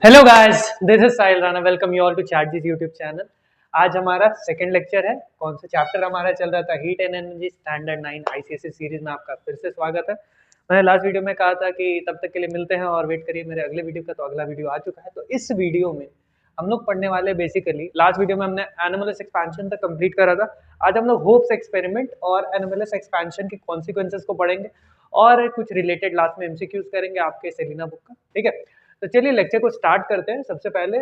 Hello guys, this is Sahil Rana. Welcome you all to Chatgees YouTube channel. आज हमारा second lecture है। कौन सा चैप्टर हमारा चल रहा था? Heat and energy standard 9 ICSE series में आपका फिर से स्वागत है। मैंने लास्ट वीडियो में कहा था कि तब तक के लिए मिलते हैं और वेट करिए मेरे अगले वीडियो का। तो अगला वीडियो आ चुका है। तो इस वीडियो में हम लोग पढ़ने वाले बेसिकली, लास्ट वीडियो में हमने एनोमलस एक्सपेंशन तक कंप्लीट करा था। आज हम लोग होप्स एक्सपेरिमेंट और एनोमलस एक्सपेंशन के कॉन्सिक्वेंसेस को पढ़ेंगे और कुछ रिलेटेड लास्ट में एमसीक्यूज करेंगे आपके सेलिना बुक का। ठीक है, तो चलिए लेक्चर को स्टार्ट करते हैं। सबसे पहले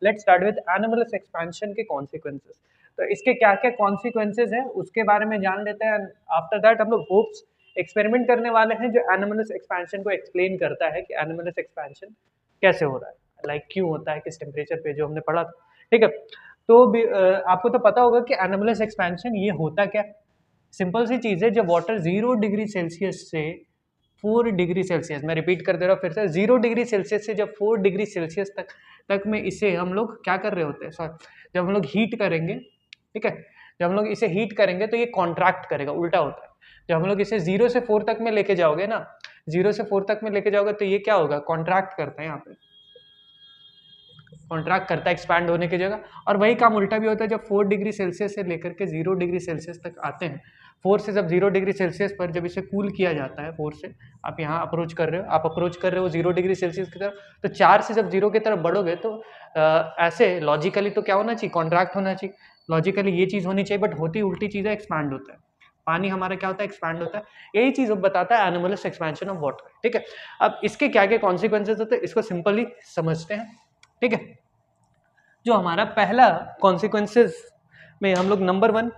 let's start with anomalous expansion के कॉन्सिक्वेंसेस। तो इसके क्या क्या कॉन्सिक्वेंसेस हैं उसके बारे में जान लेते हैं। आफ्टर दैट हम लोग होप्स एक्सपेरिमेंट करने वाले हैं जो एनोमलस एक्सपेंशन को एक्सप्लेन करता है कि एनोमलस एक्सपेंशन कैसे हो रहा है, लाइक क्यों होता है, किस टेम्परेचर पे, जो हमने पढ़ा था। ठीक है, तो आपको तो पता होगा कि एनोमलस एक्सपेंशन ये होता क्या। सिंपल सी चीज है, जब वाटर 0 डिग्री सेल्सियस से 4 डिग्री सेल्सियस, मैं रिपीट कर दे रहा हूँ फिर से, 0 डिग्री सेल्सियस से जब 4 डिग्री सेल्सियस तक में इसे हम लोग क्या कर रहे होते हैं, सॉरी, जब हम लोग हीट करेंगे, ठीक है, जब हम लोग इसे हीट करेंगे तो ये कॉन्ट्रैक्ट करेगा, उल्टा होता है। जब हम लोग इसे 0 से 4 तक में लेके जाओगे ना, 0 से 4 तक में लेके जाओगे तो ये क्या होगा, कॉन्ट्रैक्ट करता है, यहाँ पे कॉन्ट्रैक्ट करता है एक्सपैंड होने की जगह। और वही काम उल्टा भी होता है, जब 4 डिग्री सेल्सियस से लेकर के 0 डिग्री सेल्सियस तक आते हैं। 4 से जब 0 डिग्री सेल्सियस पर जब इसे कूल किया जाता है, 4 से आप यहाँ अप्रोच कर रहे हो, आप अप्रोच कर रहे हो 0 डिग्री सेल्सियस की तरफ, तो 4 से जब 0 की तरफ बढ़ोगे तो ऐसे लॉजिकली तो क्या होना चाहिए, कॉन्ट्रैक्ट होना चाहिए, लॉजिकली ये चीज़ होनी चाहिए, बट होती उल्टी चीज़ है, एक्सपैंड होता है। पानी हमारा क्या होता है, एक्सपैंड होता है। यही चीज़ बताता है एनोमलस एक्सपेंशन ऑफ वाटर। ठीक है, अब इसके क्या क्या कॉन्सिक्वेंसेज होते हैं इसको सिंपली समझते हैं। ठीक है, जो हमारा पहला कॉन्सिक्वेंसेस में हम लोग नंबर 1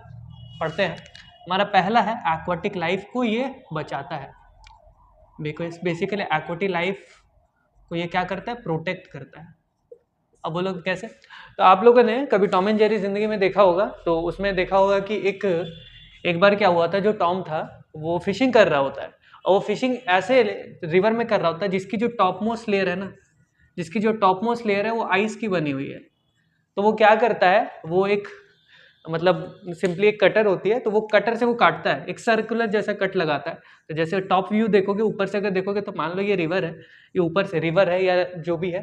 पढ़ते हैं, हमारा पहला है एक्वाटिक लाइफ को ये बचाता है। बिकॉज बेसिकली एक्वाटिक लाइफ को ये क्या करता है, प्रोटेक्ट करता है। अब बोलो कैसे? तो आप लोगों ने कभी टॉम एंड जेरी जिंदगी में देखा होगा, तो उसमें देखा होगा कि एक बार क्या हुआ था, जो टॉम था वो फिशिंग कर रहा होता है, और वो फिशिंग ऐसे रिवर में कर रहा होता है जिसकी जो टॉप मोस्ट लेयर है ना, जिसकी जो टॉप मोस्ट लेयर है वो आइस की बनी हुई है। तो वो क्या करता है, वो एक मतलब सिंपली एक कटर होती है, तो वो कटर से वो काटता है, एक सर्कुलर जैसा कट लगाता है। तो जैसे टॉप व्यू देखोगे, ऊपर से अगर देखोगे तो मान लो ये रिवर है, ये ऊपर से रिवर है या जो भी है,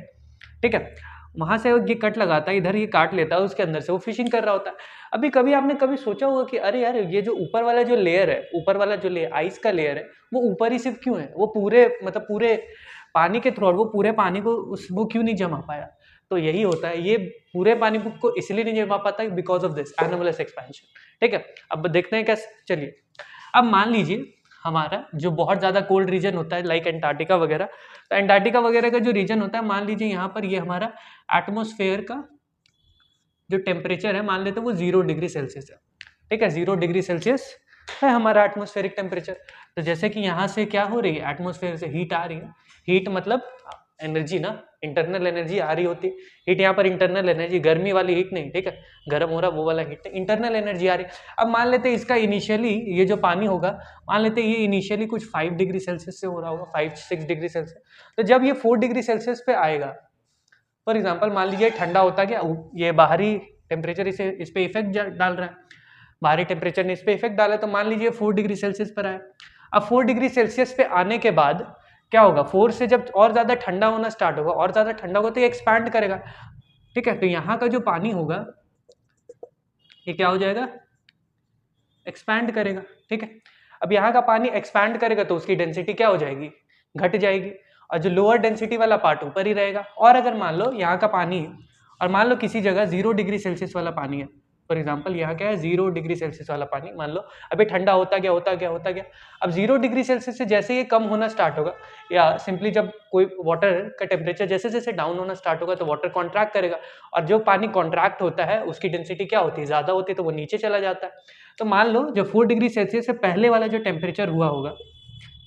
ठीक है, वहां से ये कट लगाता है, इधर ये काट लेता है, उसके अंदर से वो फिशिंग कर रहा होता है। अभी कभी आपने कभी सोचा होगा कि अरे यार, ये जो ऊपर वाला जो लेयर है, ऊपर वाला जो लेयर आइस का लेयर है, वो ऊपर ही सिर्फ क्यों है, वो पूरे मतलब पूरे पानी के थ्रू वो पूरे पानी को वो क्यों नहीं जमा पाया? तो यही होता है, ये पूरे पानी को इसलिए नहीं जमा पाता because of this anomalous expansion. ठीक है, अब देखते हैं कैसे। चलिए, अब मान लीजिए हमारा जो बहुत ज़्यादा कोल्ड रीजन होता है लाइक एंटार्क्टिका वगैरह, तो एंटार्क्टिका वगैरह का जो रीजन होता है, मान लीजिए यहाँ पर ये हमारा एटमोस्फेयर का जो टेम्परेचर है, मान लेते हैं वो 0 डिग्री सेल्सियस है। ठीक है, 0 डिग्री सेल्सियस है हमारा एटमोस्फेरिक टेम्परेचर। तो जैसे कि यहाँ से क्या हो रही है, एटमोस्फेयर से हीट आ रही है। हीट मतलब एनर्जी ना, इंटरनल एनर्जी आ रही होती है। हीट यहाँ पर इंटरनल एनर्जी, गर्मी वाली हीट नहीं, ठीक है, गर्म हो रहा वो वाला हीट नहीं, इंटरनल एनर्जी आ रही है। अब मान लेते हैं इसका इनिशियली ये जो पानी होगा, मान लेते हैं ये इनिशियली कुछ 5 डिग्री सेल्सियस से हो रहा होगा, 5-6 डिग्री सेल्सियस। तो जब ये 4 डिग्री सेल्सियस पे आएगा, फॉर एग्जाम्पल मान लीजिए ठंडा होता गया, ये बाहरी टेम्परेचर इस पे इफेक्ट डाल रहा है, बाहरी टेम्परेचर ने इस पे इफेक्ट डाला, तो मान लीजिए 4 डिग्री सेल्सियस पर आए। अब 4 डिग्री सेल्सियस पे आने के बाद क्या होगा, 4 से जब और ज्यादा ठंडा होना स्टार्ट होगा, और ज्यादा ठंडा होगा तो ये एक्सपैंड करेगा। ठीक है, तो यहाँ का जो पानी होगा ये क्या हो जाएगा, एक्सपैंड करेगा। ठीक है, अब यहाँ का पानी एक्सपैंड करेगा तो उसकी डेंसिटी क्या हो जाएगी, घट जाएगी, और जो लोअर डेंसिटी वाला पार्ट ऊपर ही रहेगा। और अगर मान लो यहाँ का पानी, और मान लो किसी जगह 0 डिग्री सेल्सियस वाला पानी है, फॉर एग्जाम्पल यहाँ क्या है, 0 डिग्री सेल्सियस वाला पानी, मान लो अभी ठंडा होता गया होता गया होता गया। अब 0 डिग्री सेल्सियस से जैसे ये कम होना स्टार्ट होगा, या सिंपली जब कोई वाटर का टेम्परेचर जैसे जैसे डाउन होना स्टार्ट होगा, तो वाटर कॉन्ट्रैक्ट करेगा, और जो पानी कॉन्ट्रैक्ट होता है उसकी डेंसिटी क्या होती है, ज्यादा होती है, तो वो नीचे चला जाता है। तो मान लो जो 4 डिग्री सेल्सियस से पहले वाला जो टेम्परेचर हुआ होगा,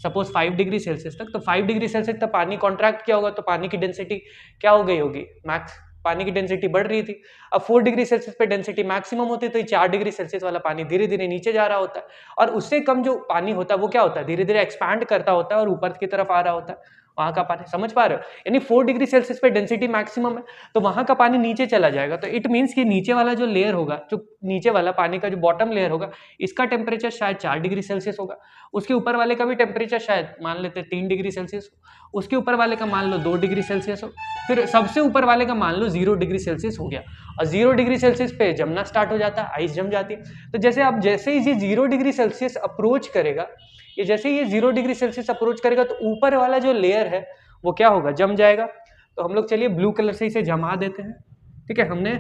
सपोज 5 डिग्री सेल्सियस तक, तो 5 डिग्री सेल्सियस तक पानी कॉन्ट्रैक्ट किया होगा, तो पानी की डेंसिटी क्या हो गई होगी, मैक्स, पानी की डेंसिटी बढ़ रही थी। अब 4 डिग्री सेल्सियस पे डेंसिटी मैक्सिमम होती है, तो ये 4 डिग्री सेल्सियस वाला पानी धीरे धीरे नीचे जा रहा होता है, और उससे कम जो पानी होता है वो क्या होता है, धीरे धीरे एक्सपैंड करता होता है और ऊपर की तरफ आ रहा होता है। वहाँ का पानी, समझ पा रहे हो, यानी 4 डिग्री सेल्सियस पे डेंसिटी मैक्सिमम है तो वहाँ का पानी नीचे चला जाएगा। तो इट मीन्स कि नीचे वाला जो लेयर होगा, जो नीचे वाला पानी का जो बॉटम लेयर होगा, इसका टेम्परेचर शायद 4 डिग्री सेल्सियस होगा, उसके ऊपर वाले का भी टेम्परेचर शायद मान लेते हैं 3 डिग्री सेल्सियस हो, उसके ऊपर वाले का मान लो 2 डिग्री सेल्सियस हो, फिर सबसे ऊपर वाले का मान लो 0 डिग्री सेल्सियस हो गया, और 0 डिग्री सेल्सियस पे जमना स्टार्ट हो जाता है, आइस जम जाती है। तो जैसे आप जैसे ही ये 0 डिग्री सेल्सियस अप्रोच करेगा, ये जैसे ही ये 0 डिग्री सेल्सियस अप्रोच करेगा तो ऊपर वाला जो लेयर है वो क्या होगा, जम जाएगा। तो हम लोग चलिए ब्लू कलर से इसे जमा देते हैं, ठीक है। हमने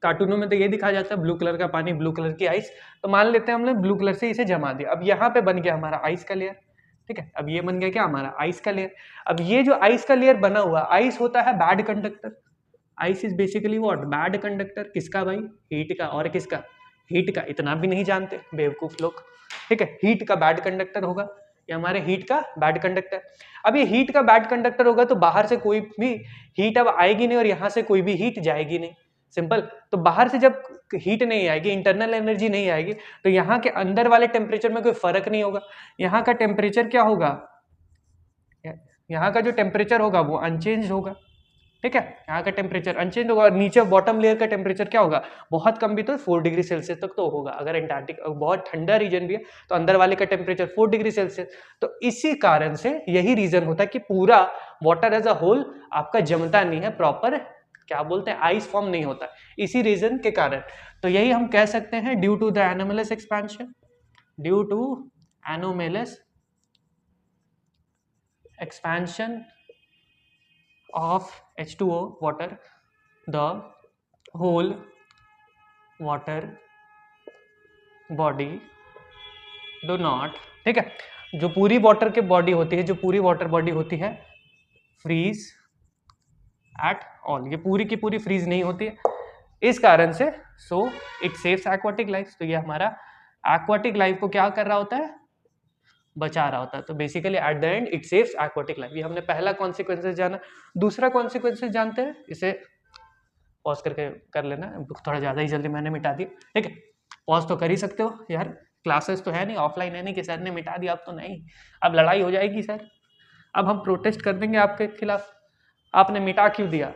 कार्टूनों में तो ये दिखाया जाता है ब्लू कलर का पानी, ब्लू कलर की आइस, तो मान लेते हैं हमने ब्लू कलर से इसे जमा दिया। अब यहाँ पे बन गया हमारा आइस का लेयर, ठीक है। अब ये बन गया क्या, हमारा आइस का लेयर। अब ये जो आइस का लेयर बना हुआ, आइस होता है bad conductor, ice is basically what, bad conductor, किसका भाई, हीट का। और किसका, हीट का। इतना भी नहीं जानते बेवकूफ लोग, ठीक है। हीट का बैड कंडक्टर होगा, ये हमारे हीट का बैड कंडक्टर। अब ये हीट का बैड कंडक्टर होगा तो बाहर से कोई भी हीट अब आएगी नहीं और यहाँ से कोई भी हीट जाएगी नहीं, सिंपल। तो बाहर से जब हीट नहीं आएगी, इंटरनल एनर्जी नहीं आएगी, तो यहाँ के अंदर वाले टेम्परेचर में कोई फर्क नहीं होगा। यहाँ का टेम्परेचर क्या होगा, यहाँ का जो टेम्परेचर होगा वो अनचेंज होगा, ठीक है। यहाँ का टेम्परेचर अनचेंज होगा और नीचे बॉटम लेयर का टेम्परेचर क्या होगा, बहुत कम भी तो 4 डिग्री सेल्सियस तक तो होगा। अगर एंटार्क्टिक बहुत ठंडा रीजन भी है तो अंदर वाले का टेम्परेचर 4 डिग्री सेल्सियस। तो इसी कारण से यही रीजन होता है कि पूरा वाटर एज अ होल आपका जमता नहीं है, प्रॉपर क्या बोलते हैं, आइस फॉर्म नहीं होता, इसी रीजन के कारण। तो यही हम कह सकते हैं due to the anomalous expansion, due to anomalous expansion of H2O water, the whole water body do not, ठीक है, जो पूरी वाटर के बॉडी होती है, जो पूरी वाटर बॉडी होती है, फ्रीज एट ऑल, ये पूरी की पूरी फ्रीज नहीं होती है, इस कारण से so it saves aquatic life. तो ये हमारा एक्वाटिक लाइफ को क्या कर रहा होता है, बचा रहा होता है। तो basically at the end it saves aquatic life. ये हमने पहला कॉन्सिक्वेंसेस जाना। दूसरा कॉन्सिक्वेंसेस जानते हैं, इसे पॉज करके कर लेना, थोड़ा ज़्यादा ही जल्दी मैंने मिटा दिया, ठीक है। पॉज तो कर ही सकते हो यार, क्लासेस तो है नहीं, ऑफलाइन है नहीं कि सर ने मिटा दिया, अब तो नहीं, अब लड़ाई हो जाएगी सर, अब हम प्रोटेस्ट कर देंगे आपके खिलाफ। आपने मिटा क्यों दिया,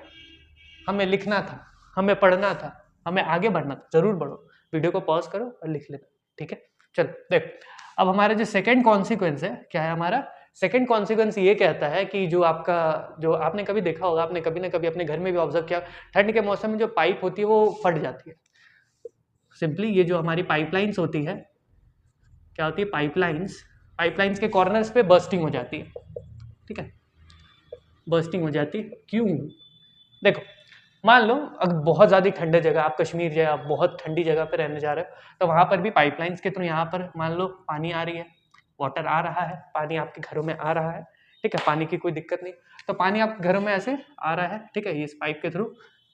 हमें लिखना था, हमें पढ़ना था, हमें आगे बढ़ना था, जरूर बढ़ो, वीडियो को पॉज करो और लिख लेना, ठीक है। चलो देख, अब हमारा जो सेकंड कॉन्सिक्वेंस है क्या है, हमारा सेकंड कॉन्सिक्वेंस ये कहता है कि जो आपका, जो आपने कभी देखा होगा, आपने कभी ना कभी अपने घर में भी ऑब्जर्व किया, ठंड के मौसम में जो पाइप होती है वो फट जाती है। सिंपली ये जो हमारी पाइपलाइंस होती है, क्या होती है, पाइपलाइंस के कॉर्नर्स पे बर्स्टिंग हो जाती है, ठीक है, बर्स्टिंग हो जाती है। क्यों, देखो मान लो अगर बहुत ज़्यादा ठंडे जगह, आप कश्मीर या बहुत ठंडी जगह पर रहने जा रहे हो, तो वहाँ पर भी पाइपलाइंस के थ्रू यहाँ पर मान लो पानी आ रही है, वाटर आ रहा है, पानी आपके घरों में आ रहा है, ठीक है, पानी की कोई दिक्कत नहीं। तो पानी आपके घरों में ऐसे आ रहा है, ठीक है, इस पाइप के थ्रू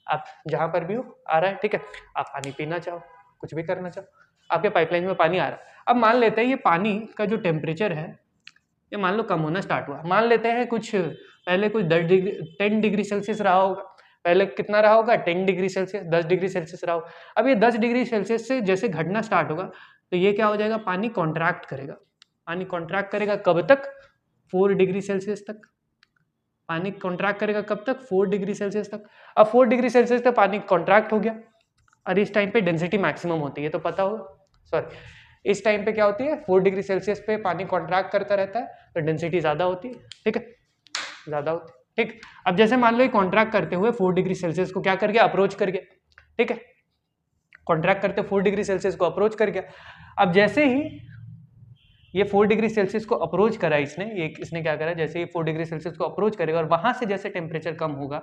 आप जहाँ पर भी हो आ रहा है, ठीक है। आप पानी पीना चाहो, कुछ भी करना चाहो, आपके पाइपलाइन में पानी आ रहा है। अब मान लेते हैं ये पानी का जो टेम्परेचर है, ये मान लो कम होना स्टार्ट हुआ, मान लेते हैं कुछ पहले कुछ 10 डिग्री सेल्सियस रहा होगा, पहले कितना रहा होगा, 10 डिग्री सेल्सियस, 10 डिग्री सेल्सियस रहा होगा। अब ये 10 डिग्री सेल्सियस से जैसे घटना स्टार्ट होगा तो ये क्या हो जाएगा, पानी कॉन्ट्रैक्ट करेगा। पानी कॉन्ट्रैक्ट करेगा कब तक, 4 डिग्री सेल्सियस तक। पानी कॉन्ट्रैक्ट करेगा कब तक, 4 डिग्री सेल्सियस तक। अब 4 डिग्री सेल्सियस तक पानी कॉन्ट्रैक्ट हो गया और इस टाइम पे डेंसिटी मैक्सिमम होती है, तो पता होगा, सॉरी, इस टाइम पे क्या होती है, 4 डिग्री सेल्सियस पे पानी कॉन्ट्रैक्ट करता रहता है तो डेंसिटी ज़्यादा होती है, ठीक है, ज़्यादा होती है, ठीक। अब जैसे मान लो ये कॉन्ट्रैक्ट करते हुए 4 डिग्री सेल्सियस को क्या कर गया, अप्रोच कर गया, ठीक है, कॉन्ट्रैक्ट करते 4 डिग्री सेल्सियस को अप्रोच कर गया। अब जैसे ही ये 4 डिग्री सेल्सियस को अप्रोच करा इसने क्या करा, जैसे ही 4 डिग्री सेल्सियस को अप्रोच करेगा और वहां से जैसे टेम्परेचर कम होगा,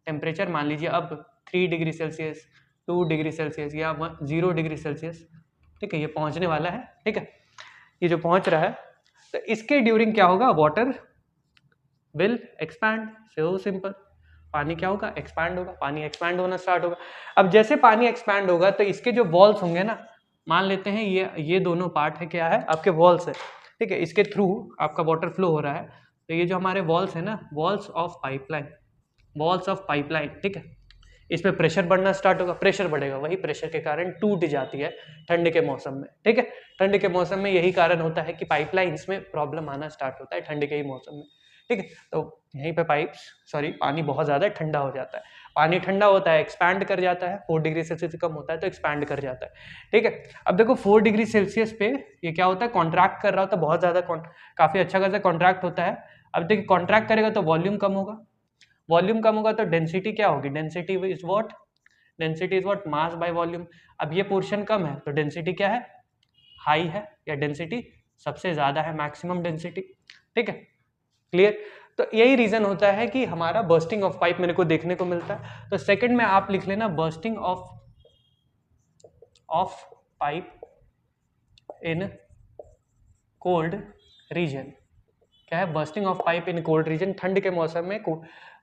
टेम्परेचर मान लीजिए अब 3 डिग्री सेल्सियस, 2 डिग्री सेल्सियस या 0 डिग्री सेल्सियस, ठीक है, ये पहुंचने वाला है, ठीक है, ये जो पहुंच रहा है, तो इसके ड्यूरिंग क्या होगा, water will expand, so simple, पानी क्या होगा, एक्सपैंड होगा, पानी एक्सपैंड होना स्टार्ट होगा। अब जैसे पानी एक्सपैंड होगा तो इसके जो वॉल्स होंगे ना, मान लेते हैं ये दोनों पार्ट है, क्या है, आपके वॉल्स है, ठीक है, इसके थ्रू आपका वाटर फ्लो हो रहा है, तो ये जो हमारे वॉल्स है ना, वॉल्स ऑफ पाइपलाइन, ठीक है, इस पे प्रेशर बढ़ना स्टार्ट होगा, प्रेशर बढ़ेगा, वही प्रेशर के कारण टूट जाती है ठंड के मौसम में। ठीक है, ठंड के मौसम में यही कारण होता है कि पाइपलाइंस में प्रॉब्लम आना स्टार्ट होता है ठंड के ही मौसम में। ठीक है, तो यहीं पे पानी बहुत ज़्यादा ठंडा हो जाता है। पानी ठंडा होता है, एक्सपैंड कर जाता है, 4 डिग्री सेल्सियस से कम होता है तो एक्सपैंड कर जाता है। ठीक है, अब देखो 4 डिग्री सेल्सियस पे ये क्या होता है, कॉन्ट्रैक्ट कर रहा होता है, बहुत ज़्यादा काफ़ी अच्छा खासा कॉन्ट्रैक्ट होता है। अब देखिए कॉन्ट्रैक्ट करेगा तो वॉल्यूम कम होगा, वॉल्यूम कम होगा तो डेंसिटी क्या होगी, density is what, mass by volume. अब ये पोर्शन कम है तो डेंसिटी क्या है, हाई है, या डेंसिटी सबसे ज्यादा है, मैक्सिमम डेंसिटी। ठीक है, क्लियर। तो यही रीजन होता है कि हमारा बर्स्टिंग ऑफ पाइप मेरे को देखने को मिलता है। तो सेकंड में आप लिख लेना bursting of pipe in cold region. क्या है, bursting of pipe in cold region. ठंड के मौसम में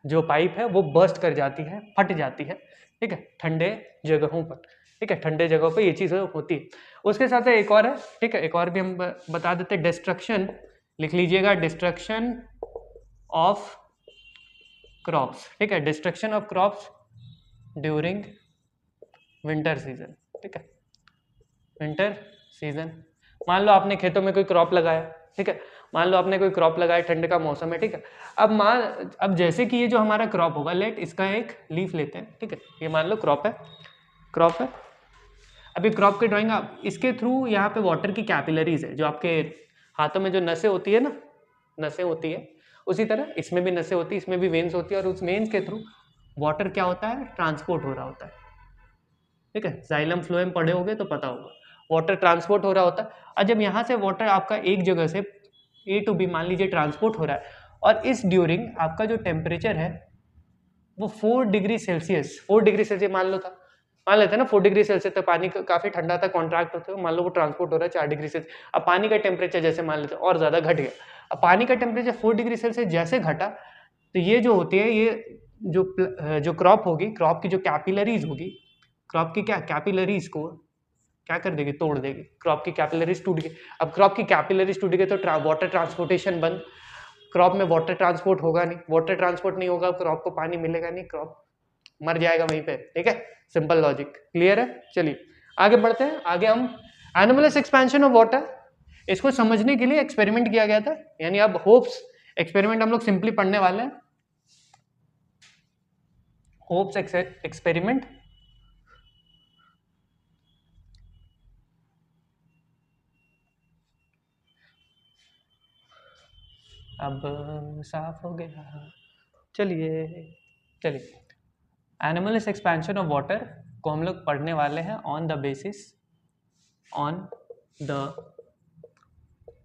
जो पाइप है वो बर्स्ट कर जाती है, फट जाती है। ठीक है, ठंडे जगहों पर। ठीक है, ठंडे जगहों पर ये चीज़ होती है। उसके साथ एक और है, ठीक है, एक और भी हम बता देते हैं, डिस्ट्रक्शन लिख लीजिएगा, डिस्ट्रक्शन ऑफ क्रॉप्स। ठीक है, destruction of crops during winter season. ठीक है, विंटर सीजन, मान लो आपने खेतों में कोई क्रॉप लगाया। ठीक है, मान लो आपने कोई क्रॉप लगाया, ठंड का मौसम है। ठीक है, अब जैसे कि ये जो हमारा क्रॉप होगा, लेट इसका एक लीफ लेते हैं। ठीक है, ये मान लो क्रॉप है। अभी क्रॉप की ड्राइंग आप इसके थ्रू, यहाँ पे वाटर की कैपिलरीज है, जो आपके हाथों में जो नसें होती है ना, नसें होती है, उसी तरह इसमें भी नसें होती है, इसमें भी वेन्स होती है, और उस वेन्स के थ्रू वाटर क्या होता है, ट्रांसपोर्ट हो रहा होता है। ठीक है, जाइलम फ्लोएम पढ़े होगे तो पता होगा, वाटर ट्रांसपोर्ट हो रहा होता है। और जब यहाँ से वाटर आपका एक जगह से A to B मान लीजिए ट्रांसपोर्ट हो रहा है, और इस ड्यूरिंग आपका जो टेम्परेचर है वो 4 डिग्री सेल्सियस मान लेते हैं ना, 4 डिग्री सेल्सियस तक पानी काफी ठंडा था, कॉन्ट्रैक्ट होते हुए मान लो वो ट्रांसपोर्ट हो रहा है 4 डिग्री सेल्सियस। अब पानी का टेम्परेचर जैसे मान लेते हैं और ज्यादा घट गया, अब पानी का टेम्परेचर 4 डिग्री सेल्सियस जैसे घटा, तो ये जो होती है, ये जो क्रॉप होगी, क्रॉप की जो कैपिलरीज होगी, क्रॉप की क्या कैपिलरीज को क्या कर देगी, तोड़ देगी। क्रॉप की कैपिलरीज टूट गई। अब क्रॉप की कैपिलरीज टूट गई तो वाटर ट्रांसपोर्टेशन बंद, क्रॉप में वाटर ट्रांसपोर्ट होगा नहीं, वाटर ट्रांसपोर्ट नहीं होगा, क्रॉप को पानी मिलेगा नहीं, क्रॉप मर जाएगा वहीं पे। ठीक है, सिंपल लॉजिक, क्लियर है। चलिए आगे बढ़ते हैं। आगे हम एनोमलस एक्सपेंशन ऑफ वाटर, इसको समझने के लिए एक्सपेरिमेंट किया गया था, यानी अब होप्स एक्सपेरिमेंट हम लोग सिंपली पढ़ने वाले हैं। होप्स एक्सपेरिमेंट, अब साफ हो गया। चलिए एनिमल्स एक्सपेंशन ऑफ वाटर को हम लोग पढ़ने वाले हैं on the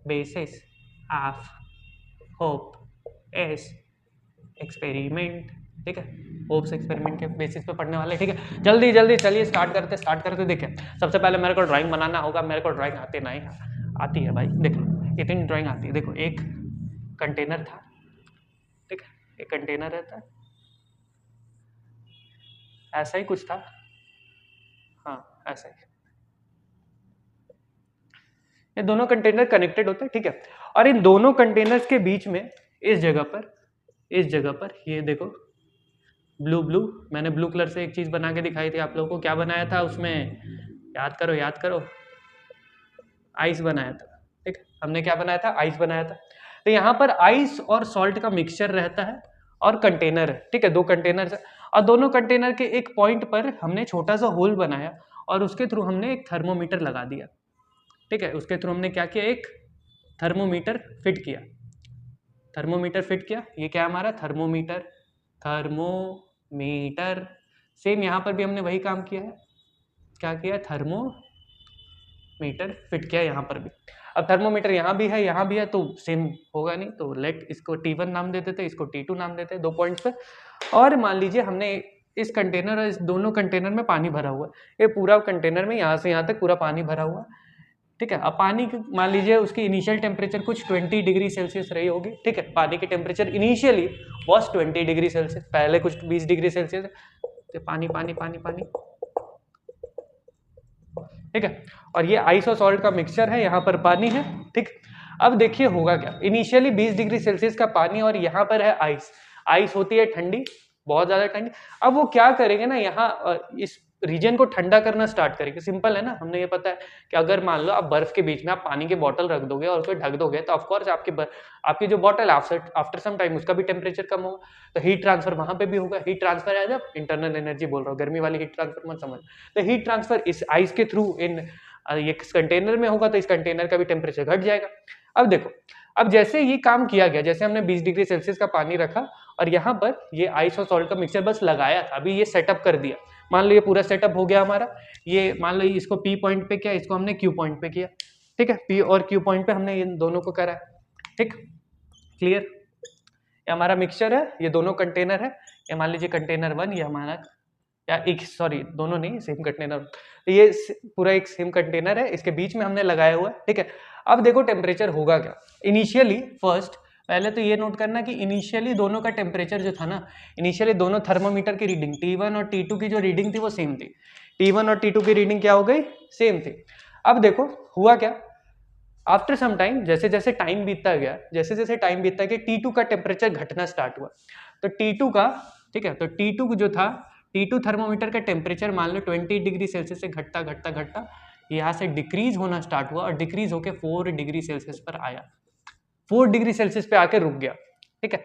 basis of hope S experiment. ठीक है, होप्स एक्सपेरिमेंट के बेसिस पे पढ़ने वाले। ठीक है, जल्दी चलिए स्टार्ट करते। देखिए सबसे पहले मेरे को ड्राइंग बनाना होगा, मेरे को ड्राइंग आती है भाई। देखो इतनी ड्राइंग आती है। देखो एक कंटेनर था, ठीक है, एक कंटेनर रहता है, ऐसा ही कुछ था, हाँ ऐसा ही। ये दोनों कंटेनर कनेक्टेड होते हैं। ठीक है, और इन दोनों कंटेनर्स के बीच में इस जगह पर ये देखो ब्लू, मैंने ब्लू कलर से एक चीज बना के दिखाई थी आप लोगों को। क्या बनाया था उसमें, याद करो, आइस बनाया था। ठीक है, हमने क्या बनाया था, आइस बनाया था। तो यहाँ पर आइस और सॉल्ट का मिक्सचर रहता है और कंटेनर है। ठीक है, दो कंटेनर है, और दोनों कंटेनर के एक पॉइंट पर हमने छोटा सा होल बनाया और उसके थ्रू हमने एक थर्मोमीटर लगा दिया। ठीक है, उसके थ्रू हमने क्या किया, एक थर्मोमीटर फिट किया। ये क्या हमारा थर्मोमीटर। सेम यहाँ पर भी हमने वही काम किया है। क्या किया, थर्मोमीटर फिट किया यहाँ पर भी। अब थर्मोमीटर यहाँ भी है तो सेम होगा नहीं, तो लेट इसको T1 नाम दे देते, इसको T2 नाम देते, 2 पॉइंट्स पे। और मान लीजिए हमने इस कंटेनर और इस दोनों कंटेनर में पानी भरा हुआ है। ये पूरा कंटेनर में यहाँ से यहाँ तक पूरा पानी भरा हुआ है। ठीक है, अब पानी मान लीजिए उसकी इनिशियल टेम्परेचर कुछ 20 डिग्री सेल्सियस रही होगी। ठीक है, पानी की temperature initially was 20 degree Celsius, पहले कुछ 20 डिग्री सेल्सियस। तो पानी। ठीक है, और ये आइस और सॉल्ट का मिक्सचर है, यहाँ पर पानी है। ठीक, अब देखिए होगा क्या, इनिशियली 20 डिग्री सेल्सियस का पानी और यहाँ पर है आइस होती है ठंडी, बहुत ज़्यादा ठंडी। अब वो क्या करेंगे ना, यहाँ इस रीजन को ठंडा करना स्टार्ट करेंगे। सिंपल है ना, हमने ये पता है कि अगर मान लो आप बर्फ के बीच में आप पानी की बॉटल रख दोगे और उसको ढक दोगे तो ऑफकोर्स आपकी जो बॉटल है आफ्टर सम टाइम उसका भी टेम्परेचर कम होगा, तो हीट ट्रांसफर वहां पे भी होगा। हीट ट्रांसफर है, जब इंटरनल एनर्जी बोल रहा हूँ, गर्मी वाली हीट ट्रांसफर मत समझ। तो हीट ट्रांसफर इस आइस के थ्रू इन ये कंटेनर में होगा, तो इस कंटेनर का भी टेम्परेचर घट जाएगा। अब देखो, अब जैसे ये काम किया गया, जैसे हमने 20 डिग्री सेल्सियस का पानी रखा और यहाँ पर ये आइस और सॉल्ट का मिक्सचर बस लगाया था, अभी ये सेटअप कर दिया। मान लो ये पूरा सेटअप हो गया हमारा, ये मान लो इसको पी पॉइंट पे किया, इसको हमने क्यू पॉइंट पे किया, ठीक है, पी और क्यू पॉइंट पे हमने इन दोनों को करा, ठीक, क्लियर। ये हमारा मिक्सचर है, ये दोनों कंटेनर है, ये मान लीजिए कंटेनर 1, ये हमारा, या एक, सॉरी दोनों नहीं, सेम कंटेनर, तो ये पूरा एक सेम कंटेनर है, इसके बीच में हमने लगाया हुआ है, ठीक है। अब देखो टेम्परेचर होगा क्या इनिशियली। फर्स्ट पहले तो ये नोट करना कि इनिशियली दोनों का टेम्परेचर जो था ना, इनिशियली दोनों थर्मोमीटर की रीडिंग T1 और T2 की जो रीडिंग थी वो सेम थी। T1 और T2 की रीडिंग क्या हो गई, सेम थी। अब देखो हुआ क्या, आफ्टर सम टाइम, जैसे जैसे टाइम बीतता गया, जैसे जैसे टाइम बीतता गया, T2 का टेम्परेचर घटना स्टार्ट हुआ। तो T2 का, ठीक है, तो T2 जो था, T2 थर्मोमीटर का टेम्परेचर मान लो 20 डिग्री सेल्सियस से घटता घटता घटता यहाँ से डिक्रीज होना स्टार्ट हुआ और डिक्रीज होकर 4 डिग्री सेल्सियस पर आया, 4 डिग्री सेल्सियस पे आके रुक गया, ठीक है।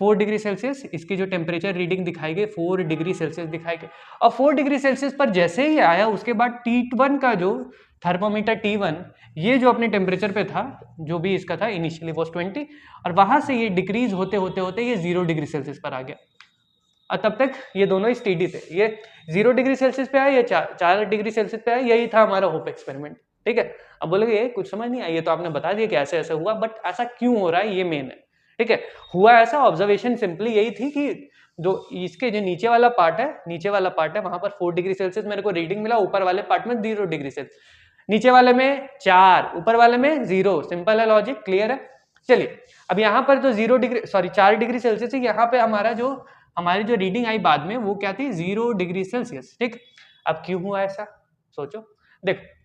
4 डिग्री सेल्सियस इसकी जो टेम्परेचर रीडिंग दिखाई गई 4 डिग्री सेल्सियस दिखाई गई, और 4 डिग्री सेल्सियस पर जैसे ही आया उसके बाद T1 का जो थर्मोमीटर T1, ये जो अपने टेम्परेचर पे था, जो भी इसका था इनिशियली वो 20, और वहां से ये डिक्रीज होते होते होते ये 0 डिग्री सेल्सियस पर आ गया। और तब तक ये दोनों स्टेडी थे, ये 0 डिग्री सेल्सियस पे आया, ये 4 डिग्री सेल्सियस पे आया, यही था हमारा होप एक्सपेरिमेंट, ठीक है। अब बोलोगे ये कुछ समझ नहीं आई, ये तो आपने बता दिया कि ऐसे ऐसे हुआ, बट ऐसा क्यों हो रहा है ये मेन है, ठीक है। हुआ ऐसा, ऑब्जर्वेशन सिंपली यही थी कि जो इसके जो नीचे वाला पार्ट है, नीचे वाला पार्ट है वहां पर 4 डिग्री सेल्सियस मेरे को रीडिंग मिला, ऊपर वाले पार्ट में 0 डिग्री सेल्सियस, नीचे वाले में 4, ऊपर वाले में 0। सिंपल है लॉजिक, क्लियर है। चलिए अब यहाँ पर तो 4 डिग्री सेल्सियस है, यहाँ पे हमारी जो रीडिंग आई बाद में वो क्या थी, 0 डिग्री सेल्सियस, ठीक। अब क्यों हुआ ऐसा, सोचो। देखो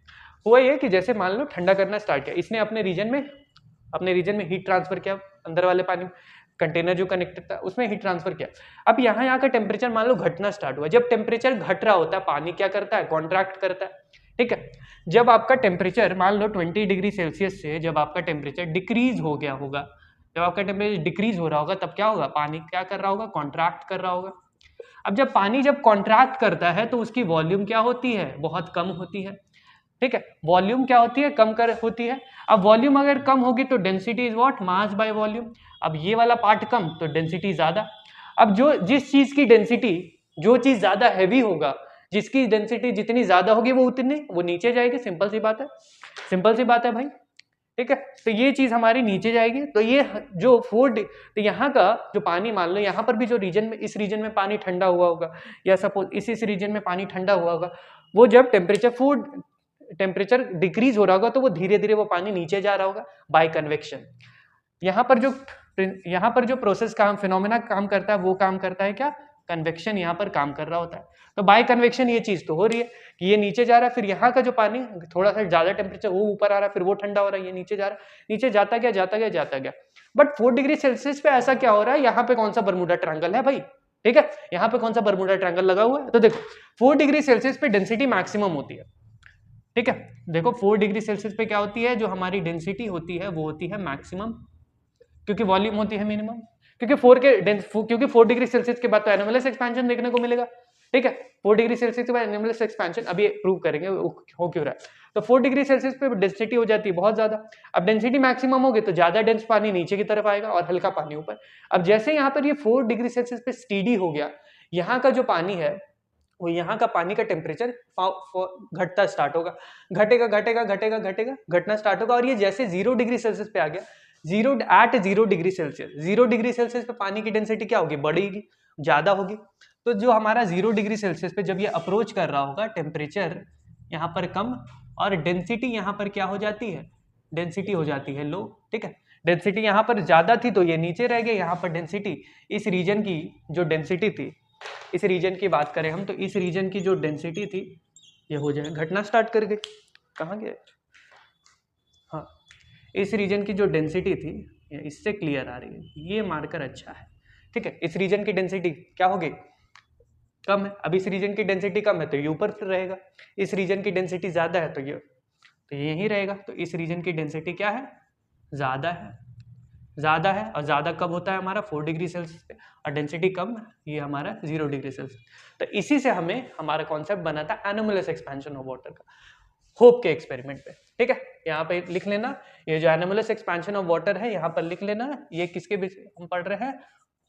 हुआ ये कि जैसे मान लो ठंडा करना स्टार्ट किया इसने, अपने रीजन में हीट ट्रांसफर किया, अंदर वाले पानी कंटेनर जो कनेक्टेड था उसमें हीट ट्रांसफर किया। अब यहाँ का टेम्परेचर मान लो घटना स्टार्ट हुआ। जब टेम्परेचर घट रहा होता है पानी क्या करता है, कॉन्ट्रैक्ट करता है, ठीक है। जब आपका टेम्परेचर मान लो 20 डिग्री सेल्सियस से जब आपका टेम्परेचर डिक्रीज हो गया होगा, जब आपका टेम्परेचर डिक्रीज हो रहा होगा तब क्या होगा, पानी क्या कर रहा होगा, कॉन्ट्रैक्ट कर रहा होगा। अब जब पानी कॉन्ट्रैक्ट करता है तो उसकी वॉल्यूम क्या होती है, बहुत कम होती है, ठीक है। वॉल्यूम क्या होती है, कम कर होती है। अब वॉल्यूम अगर कम होगी तो density is what, mass by volume. अब ये वाला पार्ट कम तो डेंसिटी ज्यादा। अब जिस चीज की डेंसिटी, जो चीज ज्यादा हैवी होगा, जिसकी डेंसिटी जितनी ज्यादा होगी वो नीचे जाएगी। सिंपल सी बात है भाई, ठीक है। तो ये चीज हमारी नीचे जाएगी। तो ये जो तो यहाँ का जो पानी, मान लो यहाँ पर भी जो रीजन में, इस रीजन में पानी ठंडा हुआ होगा, या सपोज इस रीजन में पानी ठंडा हुआ होगा, वो जब टेम्परेचर डिक्रीज हो रहा होगा तो वो धीरे धीरे वो पानी नीचे जा रहा होगा बाय कन्वेक्शन। यहाँ पर जो प्रोसेस फिनोमेना काम करता है वो काम करता है क्या, कन्वेक्शन यहाँ पर काम कर रहा होता है। तो बाय कन्वेक्शन ये चीज तो हो रही है कि ये नीचे जा रहा है, फिर यहाँ का जो पानी थोड़ा सा ज्यादा टेम्परेचर वो ऊपर आ रहा है, फिर वो ठंडा हो रहा है, ये नीचे जा रहा है, नीचे जाता गया। बट 4 डिग्री सेल्सियस पे ऐसा क्या हो रहा है, यहाँ पे कौन सा बर्मुडा ट्रायंगल है भाई, ठीक है। यहाँ पे कौन सा बर्मुडा ट्रायंगल लगा हुआ है। तो देखो 4 डिग्री सेल्सियस पे डेंसिटी मैक्सिमम होती है, ठीक है। देखो 4 डिग्री सेल्सियस पे क्या होती है, जो हमारी डेंसिटी होती है वो होती है मैक्सिमम, क्योंकि वॉल्यूम होती है मिनिमम। क्योंकि 4 डिग्री सेल्सियस के बाद तो एनोमलस एक्सपेंशन देखने को मिलेगा, ठीक है। 4 डिग्री सेल्सियस के बाद एनोमलस एक्सपेंशन अभी प्रूव करेंगे हो क्यों रहा है। तो 4 डिग्री सेल्सियस पे डेंसिटी हो जाती है बहुत ज्यादा। अब डेंसिटी मैक्सिमम होगी तो ज्यादा डेंस पानी नीचे की तरफ आएगा और हल्का पानी ऊपर। अब जैसे यहाँ पर ये 4 डिग्री सेल्सियस पे स्टेडी हो गया, यहाँ का जो पानी है वो, यहाँ का पानी का टेम्परेचर घटता स्टार्ट होगा, घटना स्टार्ट होगा। और ये जैसे 0 डिग्री सेल्सियस पे आ गया, 0 डिग्री सेल्सियस पे पानी की डेंसिटी क्या होगी, बढ़ेगी, ज्यादा होगी। तो जो हमारा 0 डिग्री सेल्सियस पे जब ये अप्रोच कर रहा होगा, टेम्परेचर यहाँ पर कम और डेंसिटी यहाँ पर क्या हो जाती है, डेंसिटी हो जाती है लो, ठीक है। डेंसिटी यहाँ पर ज्यादा थी तो ये नीचे रह गया, यहाँ पर डेंसिटी, इस रीजन की जो डेंसिटी थी, इस रीजन की बात करें हम तो इस रीजन की जो डेंसिटी थी ये हो जाए, घटना स्टार्ट कर गई। कहाँ गया, हाँ, इस रीजन की जो डेंसिटी थी इससे क्लियर आ रही है, ये मार्कर अच्छा है, ठीक है, इस रीजन की डेंसिटी क्या होगी, कम है। अब इस रीजन की डेंसिटी कम है तो ये ऊपर रहेगा, इस रीजन की डेंसिटी ज्यादा है तो ये यहीं रहेगा। तो इस रीजन की डेंसिटी क्या है, ज्यादा है, ज्यादा है। और ज्यादा कब होता है हमारा 4 डिग्री सेल्सियस पे, और डेंसिटी कम ये हमारा 0 डिग्री सेल्सियस। तो इसी से हमें हमारा कॉन्सेप्ट बना था एनोमलस एक्सपेंशन ऑफ वाटर का, होप के एक्सपेरिमेंट पे। ठीक है, यहाँ पे लिख लेना, ये जो एनोमलस एक्सपेंशन ऑफ वाटर है यहाँ पर लिख लेना, ये किसके बीच हम पढ़ रहे हैं,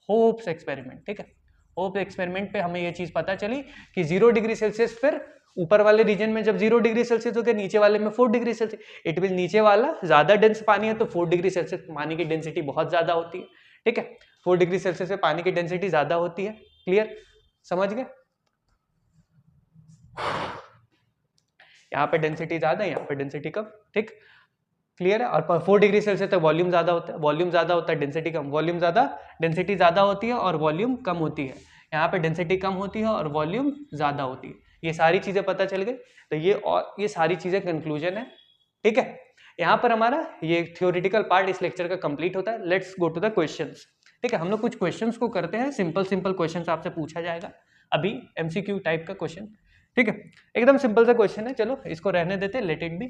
होप्स एक्सपेरिमेंट। ठीक है, होप एक्सपेरिमेंट पे हमें ये चीज पता चली कि 0 डिग्री सेल्सियस फिर ऊपर वाले रीजन में जब 0 डिग्री सेल्सियस हो गया, नीचे वाले में 4 डिग्री सेल्सियस, इट मीन नीचे वाला ज्यादा डेंस पानी है तो 4 डिग्री सेल्सियस पानी की डेंसिटी बहुत ज्यादा होती है। ठीक है, 4 डिग्री सेल्सियस में पानी की डेंसिटी ज्यादा होती है। क्लियर, समझ गए, यहाँ पे डेंसिटी ज्यादा है, यहाँ पे डेंसिटी कम। ठीक, क्लियर है। और 4 डिग्री सेल्सियस तक वॉल्यूम ज्यादा होता है, वॉल्यूम ज्यादा होता है, डेंसिटी कम, वॉल्यूम ज्यादा, डेंसिटी ज्यादा होती है और वॉल्यूम कम होती है। यहाँ पे डेंसिटी कम होती है और वॉल्यूम ज्यादा होती है। ये सारी चीजें पता चल गई। तो ये सारी चीजें कंक्लूजन है। ठीक है, यहाँ पर हमारा ये थ्योरेटिकल पार्ट इस लेक्चर का कंप्लीट होता है। Let's go to the questions. ठीक है, हम लोग कुछ क्वेश्चंस को करते हैं, सिंपल सिंपल क्वेश्चंस आपसे पूछा जाएगा अभी, एमसीक्यू टाइप का क्वेश्चन। ठीक है, एकदम सिंपल सा क्वेश्चन है, चलो इसको रहने देते, लेट इट बी।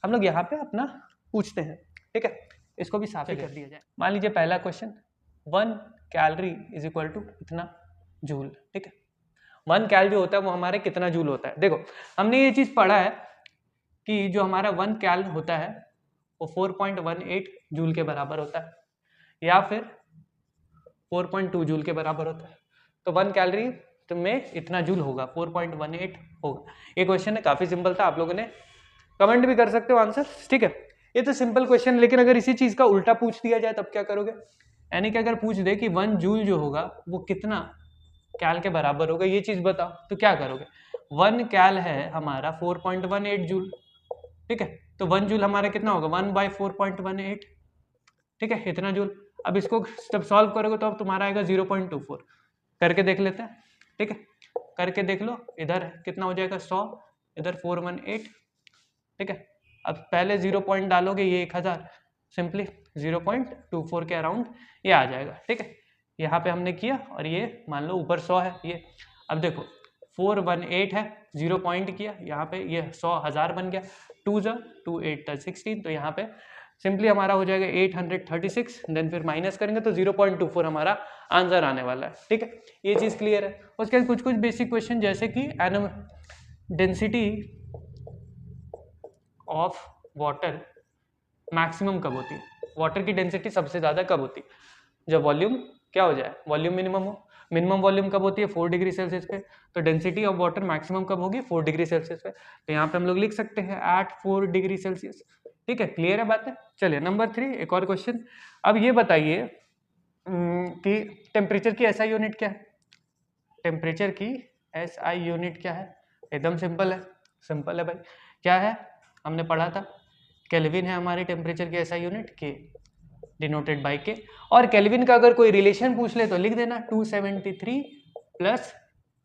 हम लोग यहाँ पे अपना पूछते हैं। ठीक है, इसको भी साफ ही कर दिया जाए। मान लीजिए पहला question, 1 calorie is equal to इतना जूल। ठीक है, 1 कैल जो होता है वो हमारे कितना जूल होता है। देखो हमने ये चीज पढ़ा है कि जो हमारा 1 कैल होता है वो 4.18 जूल के बराबर होता है, या फिर 4.2 जूल के बराबर होता है। तो 1 कैलोरी तो में इतना जूल होगा, 4.18 होगा। ये क्वेश्चन है, काफी सिंपल था, आप लोगों ने कमेंट भी कर सकते हो आंसर। ठीक है, ये तो सिंपल क्वेश्चन, लेकिन अगर इसी चीज का उल्टा पूछ दिया जाए तब क्या करोगे, यानी कि अगर पूछ दे कि 1 जूल जो होगा वो कितना कैल के बराबर होगा, ये चीज बताओ, तो क्या करोगे। 1 कैल है हमारा 4.18 जूल। ठीक है, तो 1 जूल हमारा कितना होगा, 1/4.18। ठीक है, इतना जूल। अब इसको जब सॉल्व करोगे तो अब तुम्हारा आएगा 0.24। करके देख लेते हैं। ठीक है, करके देख लो, इधर कितना हो जाएगा 100, इधर 418। ठीक है, अब पहले 0 पॉइंट डालोगे, ये 1000, सिंपली 0.24 के अराउंड ये आ जाएगा। ठीक है, यहाँ पे हमने किया और ये मान लो ऊपर 100 है ये। अब देखो 418 है, 0 पॉइंट किया, यहाँ पे ये 100,000 बन गया, 2 × 2 8 16, तो यहाँ पे सिंपली हमारा हो जाएगा 836। देन फिर माइनस करेंगे तो 0.24 हमारा आंसर आने वाला है। ठीक है, ये चीज क्लियर है। उसके बाद कुछ कुछ बेसिक क्वेश्चन, जैसे कि डेंसिटी ऑफ वाटर मैक्सिमम कब होती है, वाटर की डेंसिटी सबसे ज्यादा कब होती है, जब वॉल्यूम क्या हो जाए, वॉल्यूम मिनिमम हो। मिनिमम वॉल्यूम कब होती है, 4 डिग्री सेल्सियस पे। तो डेंसिटी ऑफ वाटर मैक्सिमम कब होगी, 4 डिग्री सेल्सियस पे। तो यहाँ पे हम लोग लिख सकते हैं एट 4 डिग्री सेल्सियस। ठीक है, क्लियर है बात है। चलिए नंबर 3, एक और क्वेश्चन। अब ये बताइए कि टेम्परेचर की एसआई यूनिट क्या है, टेम्परेचर की एसआई यूनिट क्या है। एकदम सिंपल है, सिंपल है भाई, क्या है, हमने पढ़ा था, केल्विन है हमारे टेम्परेचर की एसआई यूनिट, के डिनोटेड बाय के। और केल्विन का अगर कोई रिलेशन पूछ ले तो लिख देना 273 प्लस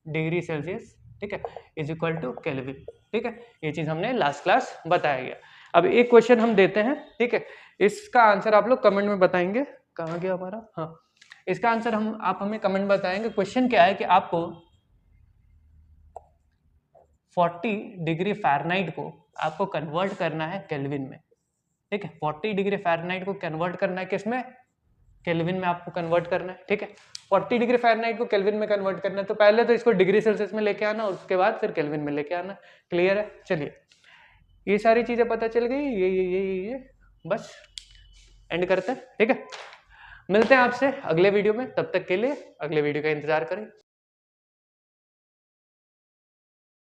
डिग्री सेल्सियस। ठीक है, इज इक्वल टू केल्विन। ठीक है, ये चीज हमने लास्ट क्लास बताया गया। अब एक क्वेश्चन हम देते हैं। ठीक है, इसका आंसर आप लोग कमेंट में बताएंगे। कहाँ गया हमारा, हाँ, इसका आंसर आप हमें कमेंट बताएंगे। क्वेश्चन क्या है कि आपको 40 डिग्री फ़ारेनहाइट को आपको कन्वर्ट करना है केल्विन में। ठीक है, 40 डिग्री फ़ारेनहाइट को कन्वर्ट करना है किसमें, केल्विन में आपको कन्वर्ट करना है। ठीक है, 40 डिग्री फ़ारेनहाइट को केल्विन में कन्वर्ट करना है, तो पहले तो इसको डिग्री सेल्सियस में लेके आना, उसके बाद फिर केल्विन में लेके आना। क्लियर है। चलिए ये सारी चीजें पता चल गई, ये बस एंड करते हैं। ठीक है, मिलते हैं आपसे अगले वीडियो में, तब तक के लिए अगले वीडियो का इंतजार करें।